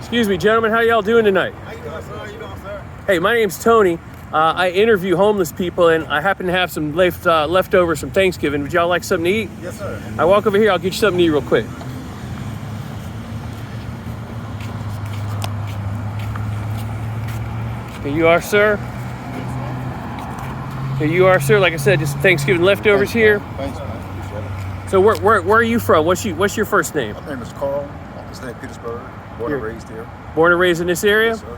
Excuse me, gentlemen, how y'all doing tonight? How you doing, sir? How you doing, sir? Hey, my name's Tony. I interview homeless people, and I happen to have some leftovers from Thanksgiving. Would y'all like something to eat? Yes, sir. I walk over here, I'll get you something to eat real quick. Here you are, sir. Here you are, sir. Like I said, just Thanksgiving leftovers here. Thanks, man. Appreciate it. So where are you from? What's your first name? My name is Carl. I'm from Petersburg. Born and raised here. Born and raised in this area? Yes, sir.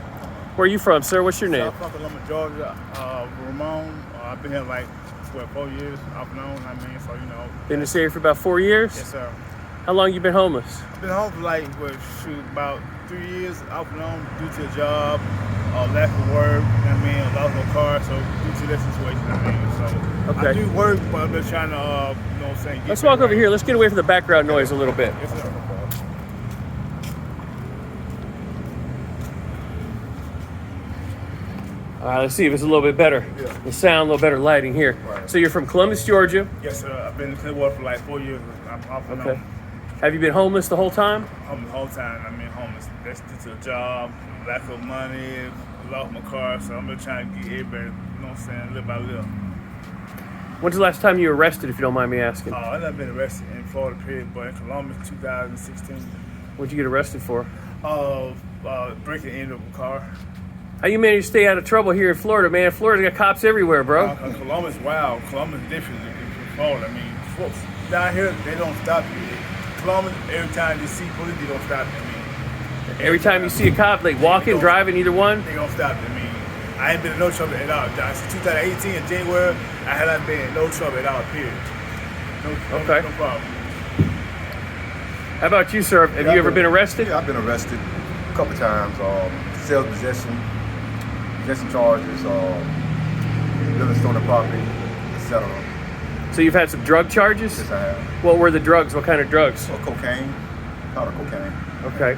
Where are you from, sir? What's your name? South Carolina, Georgia. Ramon. I've been here like 4 years off and on. So Been in this area for about 4 years? Yes, sir. How long you been homeless? I've been home for about 3 years off and on due to a job, lack of work. Lost my car, so due to that situation. So Okay. I do work, but I'm just trying to, Let's walk over here. Let's get away from the background noise a little bit. Yes, sir. All right, let's see if it's a little bit better. Yeah. The sound, a little better lighting here. Right. So you're from Columbus, Georgia. Yes, sir. I've been in Clearwater for like 4 years. I'm off and Okay. on. Have you been homeless the whole time? The whole time. Homeless. That's due to a job, lack of money, lost my car, so I'm just trying to get everybody, live by little. When's the last time you were arrested, if you don't mind me asking? I've never been arrested in Florida, period, but in Columbus, 2016. What'd you get arrested for? Breaking into a car. How you manage to stay out of trouble here in Florida, man? Florida's got cops everywhere, bro. Columbus, wow. Columbus is different than Florida. Folks down here, they don't stop you. Columbus, every time you see police, they don't stop you. Every time you see a cop, like walking, driving, either one? They don't stop you. I ain't been in no trouble at all. Since 2018 in January, I haven't been in no trouble at all, period. No problem. How about you, sir? Have you ever been arrested? Yeah, I've been arrested a couple times. Sales possession charges, living stolen property, etc. So you've had some drug charges? Yes, I have. What were the drugs? What kind of drugs? Cocaine, powder cocaine. Okay.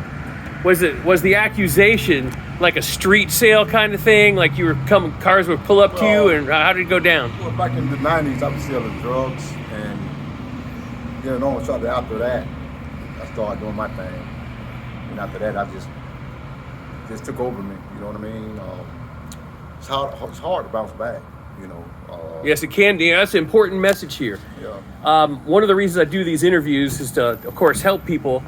Was the accusation like a street sale kind of thing? Like cars would pull up to you, and how did it go down? Well, back in the 90s, I was selling drugs, and after that, I started doing my thing. And after that, I just took over me. You know what I mean? It's hard to bounce back. Yes, it can. Yeah, that's an important message here. Yeah. One of the reasons I do these interviews is to, of course, help people.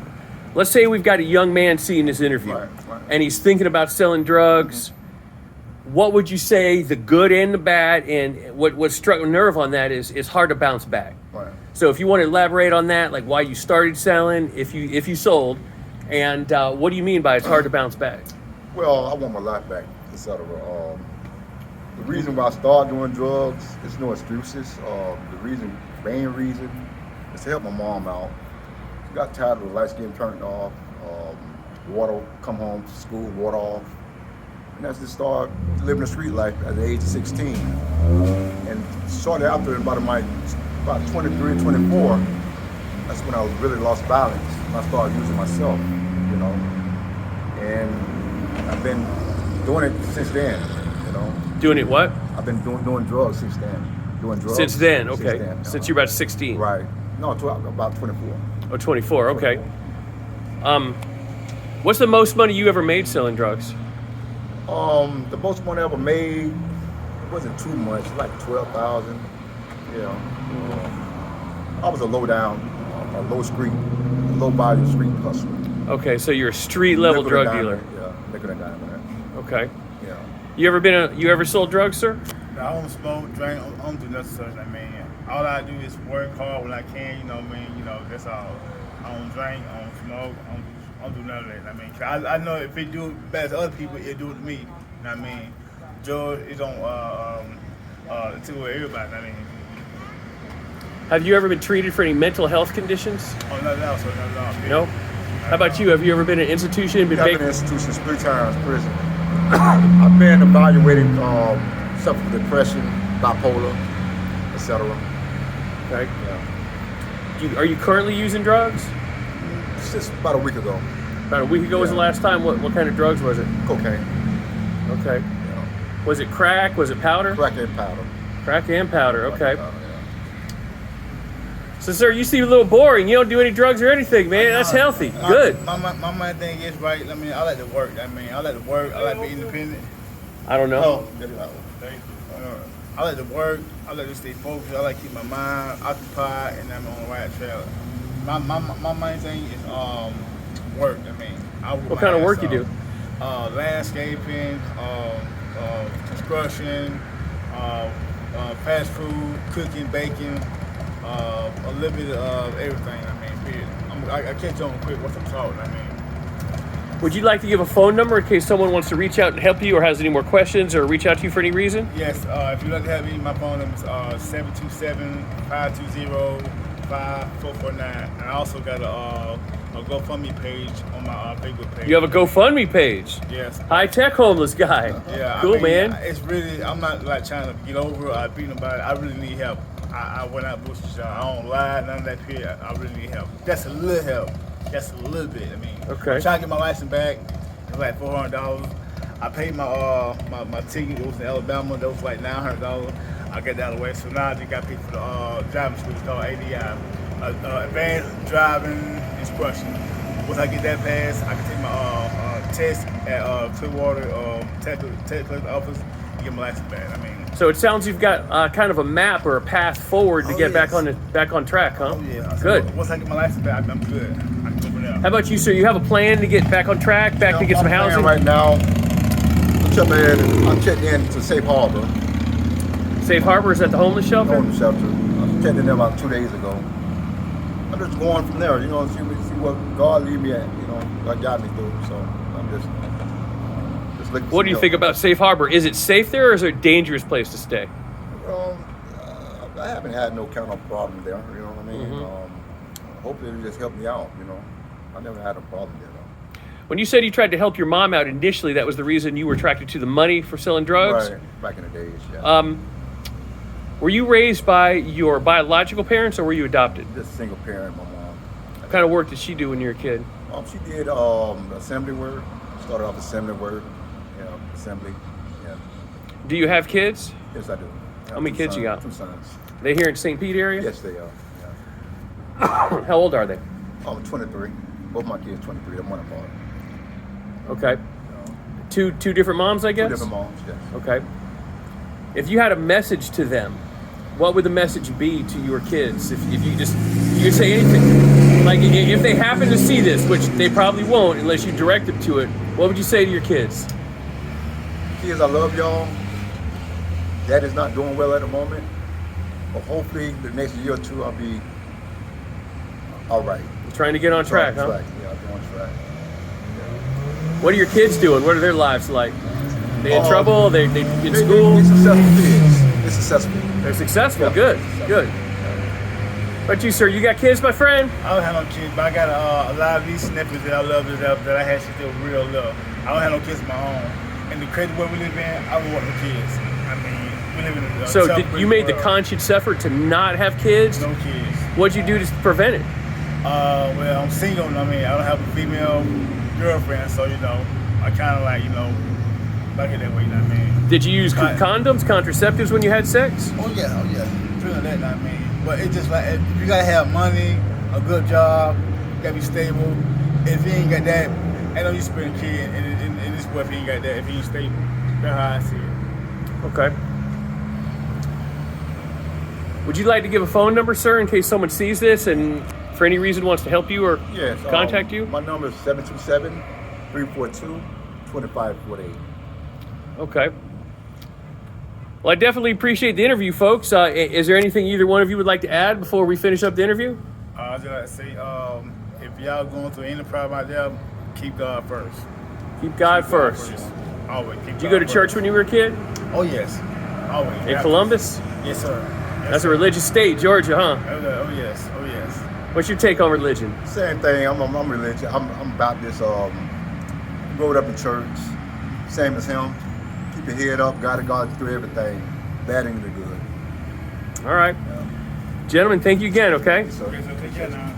Let's say we've got a young man seeing this interview, Right. and he's thinking about selling drugs. Mm-hmm. What would you say the good and the bad, and what struck a nerve on that is it's hard to bounce back. Right. So if you want to elaborate on that, like why you started selling, if you sold, and what do you mean by it's hard to bounce back? Well, I want my life back, etc. The reason why I started doing drugs is no excuses. Main reason is to help my mom out. She got tired of the lights getting turned off, water, come home from school, water off. And that's just start living the street life at the age of 16. And shortly after, about 23, 24, that's when I really lost balance. And I started using myself, And I've been doing it since then, Doing it what? I've been doing drugs since then. Doing drugs. Since then, okay. Since then, Since you're about 16. Right. No, about 24. Oh, 24, okay. What's the most money you ever made selling drugs? The most money I ever made wasn't too much, like 12,000. I was a low body street hustler. Okay, so you're a street level Liquor and drug dealer. diamond, Yeah, liquor and diamond. Okay. Yeah. You ever sold drugs, sir? I don't smoke, drink, I don't do nothing such. All I do is work hard when I can. That's all. I don't drink, I don't smoke, I don't do none of that. 'Cause I know if it do bad to other people, it do it to me. Drugs, it don't take away everybody. Have you ever been treated for any mental health conditions? Oh, nothing else. No? How about you? Have you ever been in an institution? I've been in institutions 3 times, prison. I've been evaluated, suffered from depression, bipolar, etc. Okay. Yeah. Are you currently using drugs? It's just about a week ago. About a week ago was the last time. What kind of drugs was it? Cocaine. Okay. Yeah. Was it crack? Was it powder? Crack and powder. Crack and powder. Okay. Powder, So, sir, you seem a little boring. You don't do any drugs or anything, man. That's healthy. Good. My main thing is right. I mean, I like to work. I like to be independent. I don't know. I like to work. I like to stay focused. I like to keep my mind occupied, and I'm on the right track. My main thing is work. I mean, What kind of work you do? Landscaping, construction, fast food, cooking, baking, a little bit of everything. I mean, I catch on quick once I'm talking. I mean. Would you like to give a phone number in case someone wants to reach out and help you or has any more questions or reach out to you for any reason? Yes, if you'd like to have me, my phone number is 727-520-5449. And I also got a GoFundMe page on my Facebook page. You have a GoFundMe page? Yes. High-tech homeless guy. Yeah. Cool, I mean, man. It's really, I'm not like trying to get over or beat nobody. I really need help. I went out bullshit. I don't lie, none of that shit. I really need help. That's a little help. That's a little bit. I mean, okay. I'm trying to get my license back. It was like $400. I paid my ticket. It was in Alabama. That was like $900. I got that out of the way. So now I just got paid for the driving school. It's called ADI, Advanced Driving Instruction. Once I get that passed, I can take my test at Clearwater Tech office and get my license back. I mean. So it sounds you've got kind of a map or a path forward to get back on track, huh? Oh yeah. Good. So once I get my license back, I'm good. I can go from there. How about you, sir? You have a plan to get back on track, to get some housing? Right now, I'm checking in to Safe Harbor. Safe Harbor, is that the homeless shelter? Homeless shelter. I checked in there about 2 days ago. I'm just going from there, see what God lead me at, what got me through. So I'm just looking. What do you think about Safe Harbor? Is it safe there, or is it a dangerous place to stay? I haven't had no kind of problem there. You know what I mean? Mm-hmm. Hopefully it'll just help me out. I never had a problem there. When you said you tried to help your mom out initially, that was the reason you were attracted to the money for selling drugs? Right, back in the days, yeah. Were you raised by your biological parents, or were you adopted? Just single parent, my mom. What kind of work did she do when you were a kid? She did assembly work. Started off assembly work, assembly. Yeah. Do you have kids? Yes, I do. How many kids you got? 2 sons. They here in St. Pete area? Yes, they are. Yeah. How old are they? 23. Both my kids 23. I'm one apart. Okay. Two different moms, I guess? 2 different moms, yes. Okay. If you had a message to them, what would the message be to your kids? If you could say anything. Like, if they happen to see this, which they probably won't unless you direct them to it, what would you say to your kids? Kids, I love y'all. Dad is not doing well at the moment, but hopefully the next year or two I'll be all right. Trying to get on track, huh? Yeah, I'm on track. Yeah. What are your kids doing? What are their lives like? They in trouble? They in school? They're successful kids. They're successful. They're successful. Yeah. Good. But you, sir, you got kids, my friend? I don't have no kids, but I got a lot of these nephews that I love that I had still real love. I don't have no kids of my own. And the crazy world we live in, I don't want no kids. I mean, we live in a So you made the world. conscious effort to not have kids? No kids. What'd you do to prevent it? Well, I'm single. I mean, I don't have a female girlfriend, so I kind of like like it that way. You know what I mean? Did you use condoms, contraceptives when you had sex? Oh yeah. Feeling that, you know what I mean? But it's just like if you gotta have money, a good job, you gotta be stable. If you ain't got that, ain't no use spending kid in this world if you ain't got that. If you ain't stable, that's how I see it. Okay. Would you like to give a phone number, sir, in case someone sees this and for any reason wants to help you or contact you? My number is 727-342-2548. Okay. Well, I definitely appreciate the interview, folks. Is there anything either one of you would like to add before we finish up the interview? I just like to say, if y'all going through any problem out there, keep God first. Keep God first. Always. Did you go to church when you were a kid? Oh yes, always. In Columbus? Yes, sir. That's a religious state, Georgia, huh? Oh yes. What's your take on religion? Same thing. I'm religious. I'm Baptist. Growing up in church, same as him. Keep your head up. God through everything, bad and the good. All right. Gentlemen, thank you again, okay? So, Okay, so take care now.